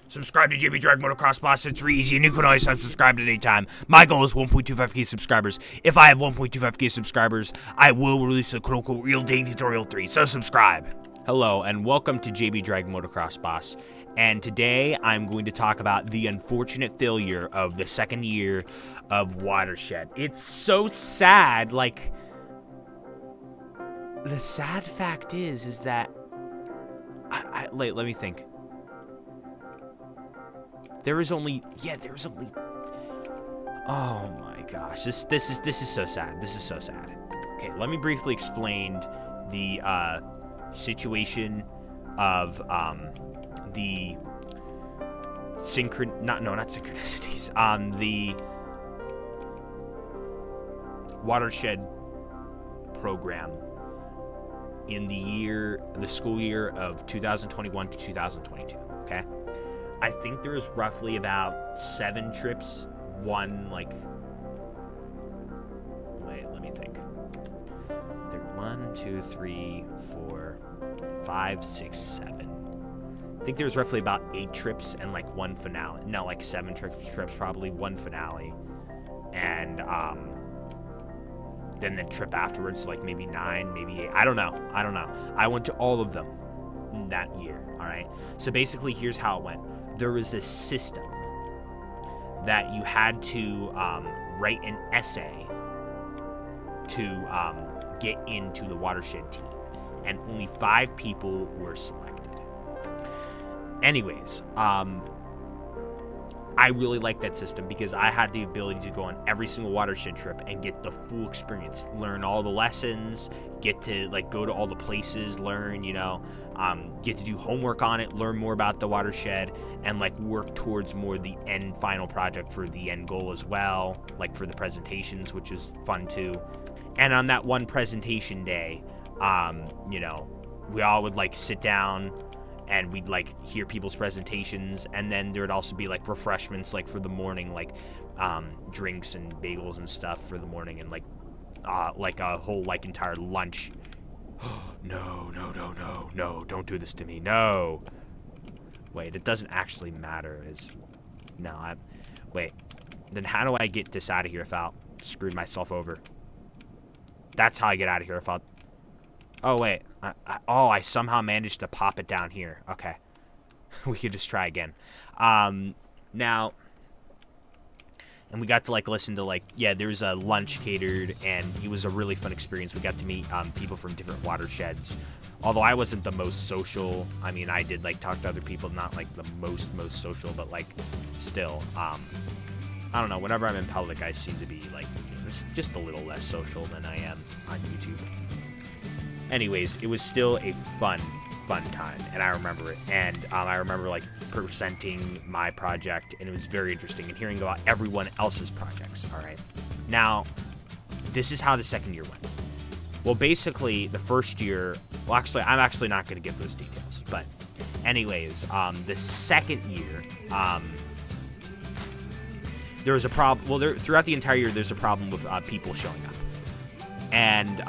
Subscribe to JB dragmotoxboss. It's really easy, and you can always unsubscribe at any time. My goal is 1.25k subscribers. If I have 1.25k subscribers, I will release a quote-unquote real day tutorial 3, so subscribe. Hello, and welcome to JB dragmotoxboss. And today, I'm going to talk about the unfortunate failure of the second year of Watershed. It's so sad, like... The sad fact is that... let me think. There is only... Oh my gosh, this is so sad. This is so sad. Okay, let me briefly explain the situation of the not synchronicities. The Watershed program in the school year of 2021 to 2022. Okay. I think there's roughly about 7 trips. Let me think. There 1, 2, 3, 4, 5, 6, 7. I think there's roughly about 8 trips and like 1 finale. No, like 7 trips probably, 1 finale. And then the trip afterwards, like maybe 9, maybe 8. I don't know. I went to all of them that year, all right? So basically, here's how it went. There was a system that you had to write an essay to get into the Watershed team, and only 5 people were selected. Anyways, I really like that system because I had the ability to go on every single Watershed trip and get the full experience, learn all the lessons, get to like go to all the places, learn, get to do homework on it, learn more about the Watershed, and like work towards more the end final project for the end goal as well, like for the presentations, which is fun too. And on that one presentation day, we all would like sit down and we'd like hear people's presentations, and then there would also be like refreshments like for the morning, like drinks and bagels and stuff for the morning, and like a whole like entire lunch. No, don't do this to me. No. Wait, it doesn't actually matter. Wait. Then how do I get this out of here without screwing myself over? That's how I get out of here without... Oh, wait. I somehow managed to pop it down here. Okay. We could just try again. Now... And we got to, like, listen to, like, there was a lunch catered, and it was a really fun experience. We got to meet people from different watersheds. Although I wasn't the most social. I mean, I did, like, talk to other people, not, like, the most social, but, like, still. I don't know. Whenever I'm in public, I seem to be, like, just a little less social than I am on YouTube. Anyways, it was still a fun time, and I remember it. And I remember, like, presenting my project, and it was very interesting, and hearing about everyone else's projects. All right, now this is how the second year went. Well, basically the first year, I'm actually not going to give those details, but anyways, the second year, there was a problem. Well, throughout the entire year, there's a problem with people showing up, and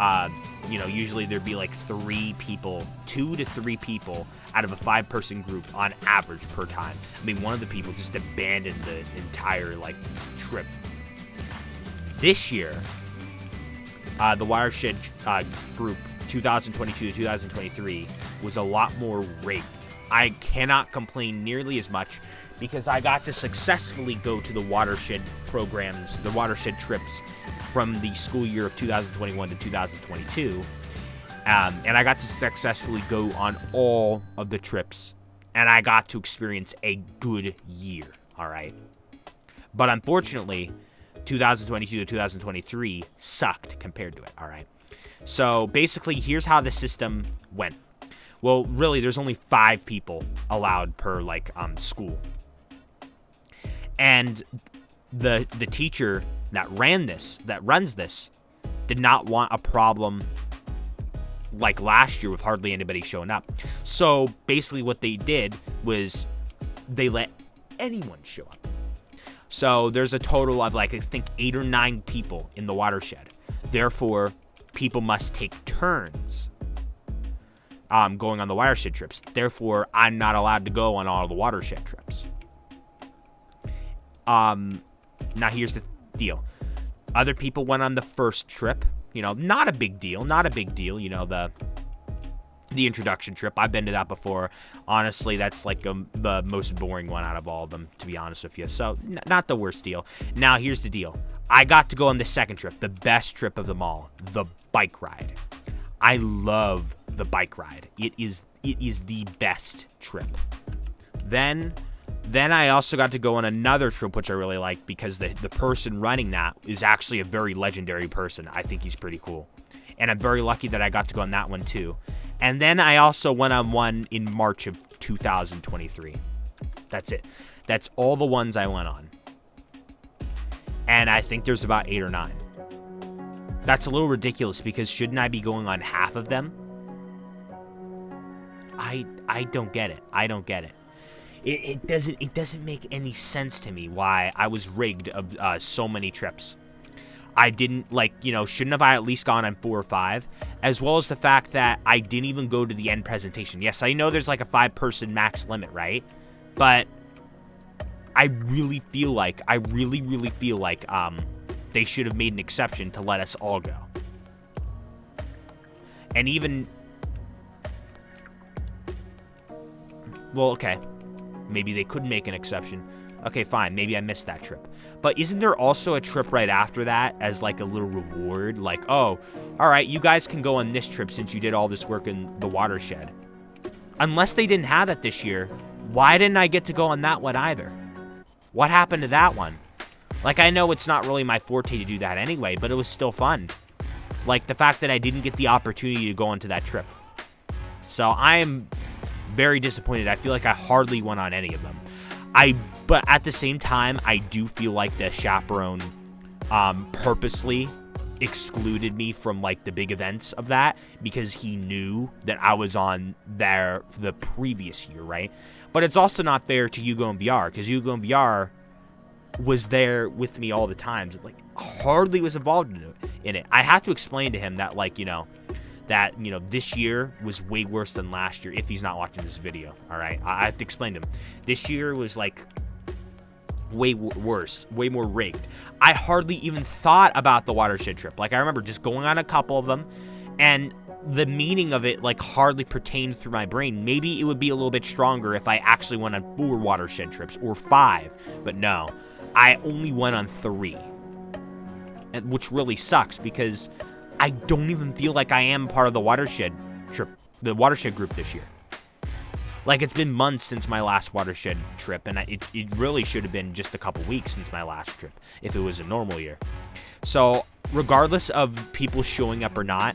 usually there'd be like 3 people, 2 to 3 people out of a 5-person group on average per time. I mean, one of the people just abandoned the entire like trip. This year, the Watershed group 2022 to 2023 was a lot more raped. I cannot complain nearly as much because I got to successfully go to the Watershed programs, the Watershed trips from the school year of 2021 to 2022. And I got to successfully go on all of the trips, and I got to experience a good year, all right? But unfortunately, 2022 to 2023 sucked compared to it, all right? So basically, here's how the system went. Well, really, there's only 5 people allowed per, like, school. And the teacher that runs this, did not want a problem like last year with hardly anybody showing up. So basically what they did was they let anyone show up. So there's a total of like, I think 8 or 9 people in the Watershed. Therefore, people must take turns going on the Watershed trips. Therefore, I'm not allowed to go on all the Watershed trips. Now here's the deal. Other people went on the first trip. You know, not a big deal. Not a big deal. You know, the introduction trip. I've been to that before. Honestly, that's like the most boring one out of all of them, to be honest with you. So, not the worst deal. Now, here's the deal. I got to go on the second trip, the best trip of them all, the bike ride. I love the bike ride. It is the best trip. Then I also got to go on another trip, which I really like, because the person running that is actually a very legendary person. I think he's pretty cool. And I'm very lucky that I got to go on that one too. And then I also went on one in March of 2023. That's it. That's all the ones I went on. And I think there's about 8 or 9. That's a little ridiculous, because shouldn't I be going on half of them? I don't get it. I don't get it. It doesn't make any sense to me why I was rigged of so many trips. I didn't, like, you know, shouldn't have I at least gone on 4 or 5? As well as the fact that I didn't even go to the end presentation. Yes, I know there's like a 5-person max limit, right? But I really feel like, they should have made an exception to let us all go. And even, well, okay, maybe they could make an exception. Okay, fine, maybe I missed that trip. But isn't there also a trip right after that as like a little reward? Like, oh, all right, you guys can go on this trip since you did all this work in the Watershed. Unless they didn't have that this year, why didn't I get to go on that one either? What happened to that one? Like, I know it's not really my forte to do that anyway, but it was still fun. Like, the fact that I didn't get the opportunity to go onto that trip. So, I am very disappointed. I feel like I hardly went on any of them. But at the same time, I do feel like the chaperone purposely excluded me from, like, the big events of that, because he knew that I was on there for the previous year, right? But it's also not fair to Hugo and VR, because Hugo and VR was there with me all the time. Like, hardly was involved in it. I have to explain to him that, like, this year was way worse than last year, if he's not watching this video, all right? I have to explain to him. This year was, like, way worse, way more rigged. I hardly even thought about the Watershed trip. Like, I remember just going on a couple of them, and the meaning of it, like, hardly pertained through my brain. Maybe it would be a little bit stronger if I actually went on 4 Watershed trips, or 5, but no. I only went on 3, which really sucks, because I don't even feel like I am part of the Watershed trip, the Watershed group this year. Like, it's been months since my last Watershed trip, and it really should have been just a couple weeks since my last trip, if it was a normal year. So, regardless of people showing up or not,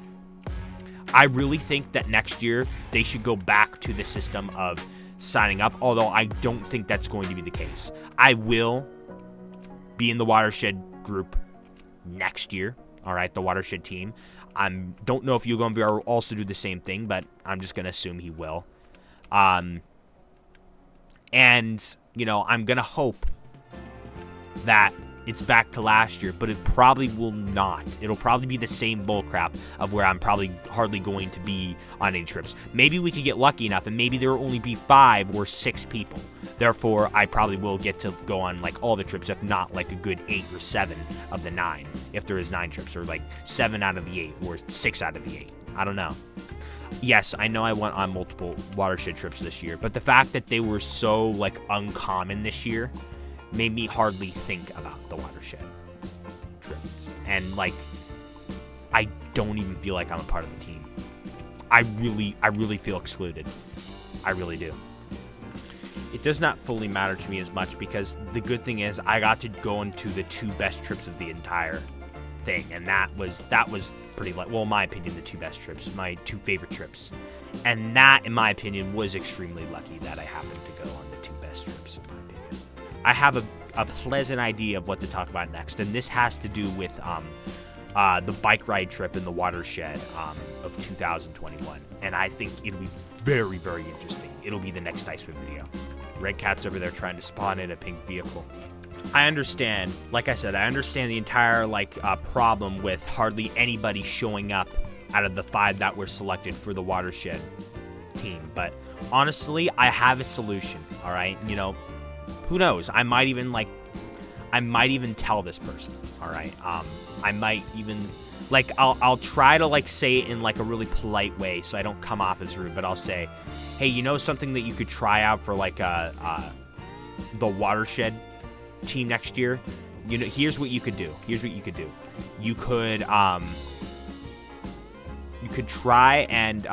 I really think that next year they should go back to the system of signing up, although I don't think that's going to be the case. I will be in the Watershed group next year, all right, the Watershed team. I don't know if Hugo and VR will also do the same thing, but I'm just going to assume he will. And, I'm going to hope that it's back to last year, but it probably will not. It'll probably be the same bullcrap of where I'm probably hardly going to be on any trips. Maybe we could get lucky enough, and maybe there will only be 5 or 6 people. Therefore, I probably will get to go on, like, all the trips, if not, like, a good 8 or 7 of the 9, if there is 9 trips, or, like, 7 out of the 8, or 6 out of the 8. I don't know. Yes, I know I went on multiple Watershed trips this year, but the fact that they were so, like, uncommon this year made me hardly think about the Watershed trips. And, like, I don't even feel like I'm a part of the team. I really feel excluded. I really do. It does not fully matter to me as much, because the good thing is I got to go into the 2 best trips of the entire thing, and that was pretty, well, in my opinion, the 2 best trips, my 2 favorite trips. And that, in my opinion, was extremely lucky that I happened to go on the 2 best trips, in my opinion. I have a pleasant idea of what to talk about next, and this has to do with the bike ride trip in the Watershed of 2021. And I think it'll be very, very interesting. It'll be the next icewood video. Red Cat's over there trying to spawn in a pink vehicle. I understand, like I said, I understand the entire, problem with hardly anybody showing up out of the 5 that were selected for the Watershed team. But honestly, I have a solution. All right, you know, who knows? I might even tell this person. All right, I might even like I'll try to like say it in like a really polite way so I don't come off as rude. But I'll say, hey, you know something that you could try out for like the Watershed team next year? You know, here's what you could do. You could try and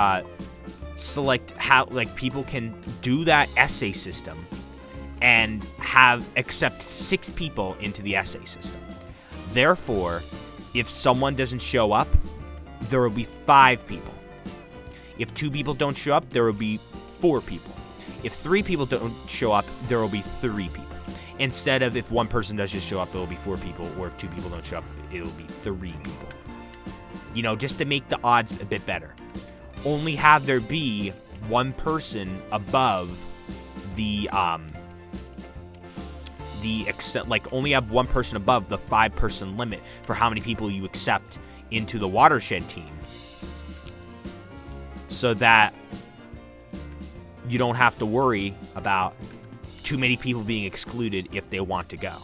select how like people can do that essay system and accept 6 people into the essay system. Therefore, if someone doesn't show up, there will be 5 people. If 2 people don't show up, there will be 4 people. If 3 people don't show up, there will be 3 people. Instead of if 1 person does just show up, there will be 4 people, or if 2 people don't show up, it will be 3 people. You know, just to make the odds a bit better. Only have there be 1 person above only have 1 person above the 5-person limit for how many people you accept into the Watershed team, so that you don't have to worry about too many people being excluded if they want to go.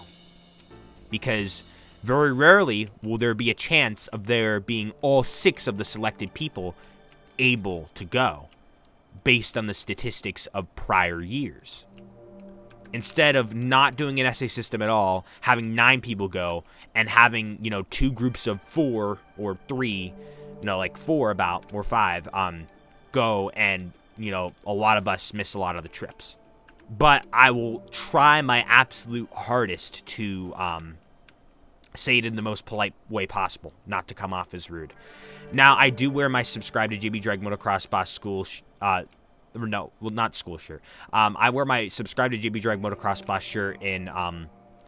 Because very rarely will there be a chance of there being all 6 of the selected people able to go, based on the statistics of prior years. Instead of not doing an essay system at all, having 9 people go, and having, you know, 2 groups of 4 or 3, you know, like 4 or 5, go, and, you know, a lot of us miss a lot of the trips. But I will try my absolute hardest to say it in the most polite way possible, not to come off as rude. Now, I do wear my subscribe to JB dragmotoxboss school not school shirt. I wear my subscribe to JB dragmotoxboss shirt in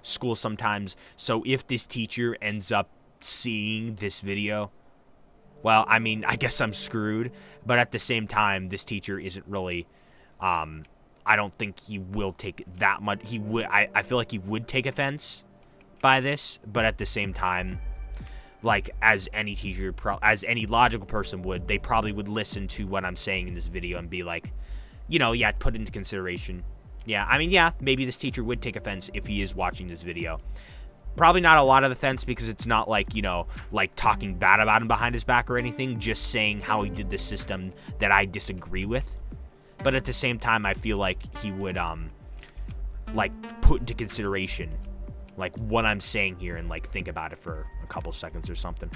school sometimes. So if this teacher ends up seeing this video, well, I mean, I guess I'm screwed. But at the same time, this teacher isn't really. I don't think he will take that much. He would. I feel like he would take offense by this, but at the same time, like as any teacher, as any logical person would, they probably would listen to what I'm saying in this video and be like, you know, yeah, put into consideration. Yeah, I mean, yeah, maybe this teacher would take offense if he is watching this video. Probably not a lot of offense, because it's not like, you know, like talking bad about him behind his back or anything, just saying how he did this system that I disagree with. But at the same time, I feel like he would, like, put into consideration, like, what I'm saying here and, like, think about it for a couple seconds or something.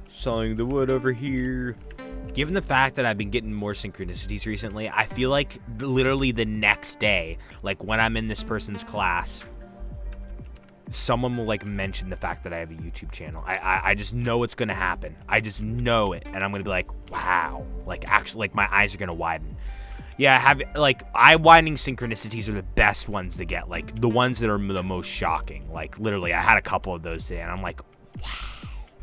Sawing the wood over here. Given the fact that I've been getting more synchronicities recently, I feel like literally the next day, like, when I'm in this person's class, someone will, like, mention the fact that I have a YouTube channel. I just know it's going to happen. I just know it. And I'm going to be like, wow. Like, actually, like, my eyes are going to widen. Yeah, like, eye-widening synchronicities are the best ones to get. Like, the ones that are the most shocking. Like, literally, I had a couple of those today, and I'm like, wow.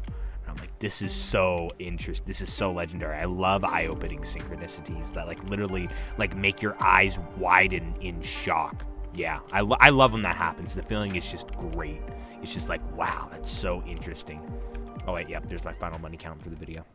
And I'm like, this is so interesting. This is so legendary. I love eye-opening synchronicities that, like, literally, like, make your eyes widen in shock. Yeah, I love when that happens. The feeling is just great. It's just like, wow, that's so interesting. Oh, wait, yep, there's my final money count for the video.